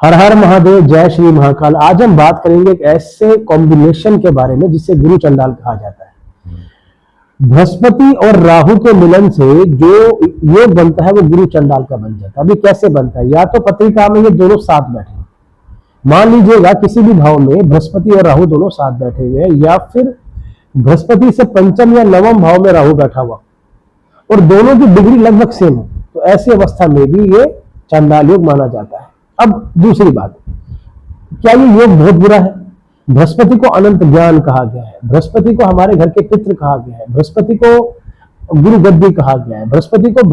हर हर महादेव, जय श्री महाकाल। आज हम बात करेंगे एक ऐसे कॉम्बिनेशन के बारे में जिसे गुरु चंडाल कहा जाता है। बृहस्पति और राहु के मिलन से जो योग बनता है वो गुरु चंडाल का बन जाता है। अभी कैसे बनता है? या तो पत्रिका में ये दोनों साथ बैठे, मान लीजिएगा किसी भी भाव में बृहस्पति और राहु दोनों साथ बैठे हुए हैं, या फिर बृहस्पति से पंचम या नवम भाव में राहु बैठा हुआ और दोनों की डिग्री लगभग सेम है, तो ऐसी अवस्था में भी ये चंडाल योग माना जाता है। अब दूसरी बात, क्या ये योग बहुत बुरा है? बृहस्पति को अनंत ज्ञान कहा गया है, बृहस्पति को हमारे घर के पितृ कहा गया है, बृहस्पति को गुरु गद्दी कहा गया है, बृहस्पति को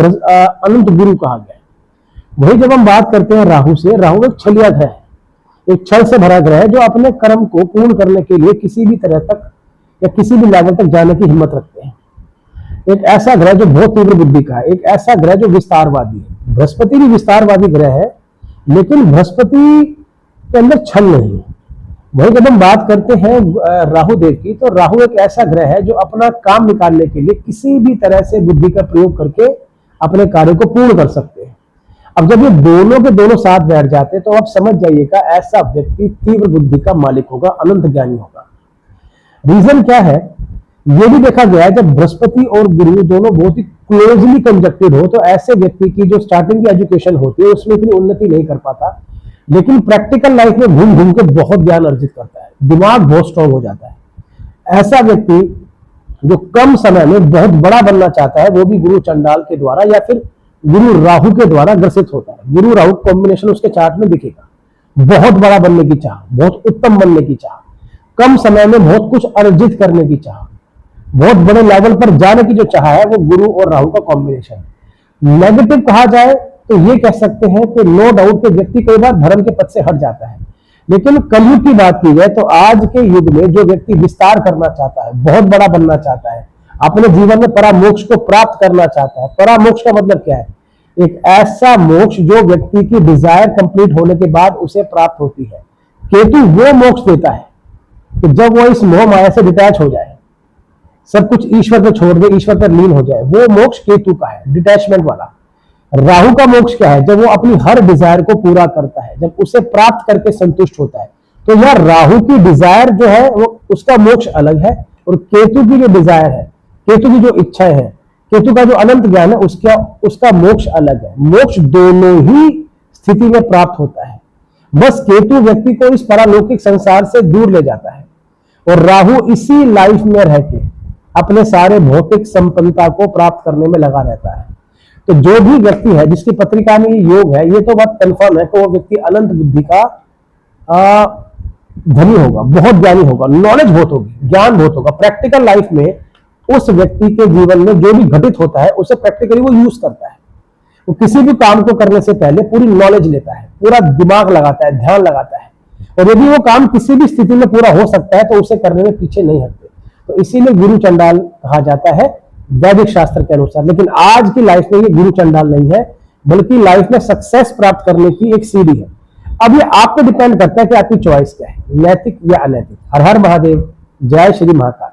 अनंत गुरु कहा गया है। वही जब हम बात करते हैं राहु से, राहु एक छलिया ग्रह है, एक छल से भरा ग्रह है जो अपने कर्म को पूर्ण करने के लिए किसी भी तरह तक या किसी भी लेवल तक जाने की हिम्मत रखते हैं। एक ऐसा ग्रह जो बहुत तीव्र बुद्धि का है, एक ऐसा ग्रह जो विस्तारवादी है। बृहस्पति भी विस्तारवादी ग्रह है, लेकिन बृहस्पति के अंदर छल नहीं है। वही जब हम बात करते हैं राहु देव की, तो राहु एक ऐसा ग्रह है जो अपना काम निकालने के लिए किसी भी तरह से बुद्धि का प्रयोग करके अपने कार्य को पूर्ण कर सकते हैं। अब जब ये दोनों के दोनों साथ बैठ जाते हैं तो आप समझ जाइएगा ऐसा व्यक्ति तीव्र बुद्धि का मालिक होगा, अनंत ज्ञानी होगा। रीजन क्या है? ये भी देखा गया है जब बृहस्पति और गुरु दोनों बहुत ही क्लोजली कंजक्टेड हो तो ऐसे व्यक्ति की जो स्टार्टिंग की एजुकेशन होती है उसमें इतनी उन्नति नहीं कर पाता, लेकिन प्रैक्टिकल लाइफ में घूम घूम के बहुत ज्ञान अर्जित करता है, दिमाग बहुत स्ट्रॉन्ग हो जाता है। ऐसा व्यक्ति जो कम समय में बहुत बड़ा बनना चाहता है वो भी गुरु चंडाल के द्वारा या फिर गुरु राहु के द्वारा ग्रसित होता है। गुरु राहु कॉम्बिनेशन उसके चार्ट में दिखेगा, बहुत बड़ा बनने की चाह, बहुत उत्तम बनने की चाह, कम समय में बहुत कुछ अर्जित करने की चाह, बहुत बड़े लेवल पर जाने की जो चाह है वो गुरु और राहु का कॉम्बिनेशन है। नेगेटिव कहा जाए तो ये कह सकते हैं कि नो डाउट के व्यक्ति कई बार धर्म के पद से हट जाता है, लेकिन कलयुग की बात की जाए तो आज के युग में जो व्यक्ति विस्तार करना चाहता है, बहुत बड़ा बनना चाहता है, अपने जीवन में परामोक्ष को प्राप्त करना चाहता है। परामोक्ष का मतलब क्या है? एक ऐसा मोक्ष जो व्यक्ति की डिजायर कंप्लीट होने के बाद उसे प्राप्त होती है। केतु वो मोक्ष देता है कि जब वो इस मोह माया से डिटैच हो जाए, सब कुछ ईश्वर पर छोड़ दे, ईश्वर पर लीन हो जाए, वो मोक्ष केतु का है, डिटैचमेंट वाला। राहु का मोक्ष क्या है? जब वो अपनी हर डिजायर को पूरा करता है, जब उसे प्राप्त करके संतुष्ट होता है। तो यह राहु की डिजायर जो है वो उसका मोक्ष अलग है, और केतु की जो डिजायर है, केतु की जो इच्छा है, केतु का जो अनंत ज्ञान है उसका मोक्ष अलग है। मोक्ष दोनों ही स्थिति में प्राप्त होता है, बस केतु व्यक्ति को इस पारलौकिक संसार से दूर ले जाता है और राहु इसी लाइफ में रह के अपने सारे भौतिक संपन्नता को प्राप्त करने में लगा रहता है। तो जो भी व्यक्ति है जिसकी पत्रिका में ये योग है, ये तो बात कंफर्म है कि वो व्यक्ति अनंत बुद्धि का धनी होगा, बहुत ज्ञानी होगा, नॉलेज बहुत होगी, ज्ञान बहुत होगा। प्रैक्टिकल लाइफ में उस व्यक्ति के जीवन में जो भी घटित होता है उसे प्रैक्टिकली वो यूज करता है। वो किसी भी काम को करने से पहले पूरी नॉलेज लेता है, पूरा दिमाग लगाता है, ध्यान लगाता है, और यदि वो काम किसी भी स्थिति में पूरा हो सकता है तो उसे करने में पीछे नहीं हटते। तो इसीलिए गुरु चंडाल कहा जाता है वैदिक शास्त्र के अनुसार। लेकिन आज की लाइफ में ये गुरु चंडाल नहीं है, बल्कि लाइफ में सक्सेस प्राप्त करने की एक सीढ़ी है। अब ये आप पे डिपेंड करता है कि आपकी चॉइस क्या है, नैतिक या अनैतिक। हर हर महादेव, जय श्री महाकाल।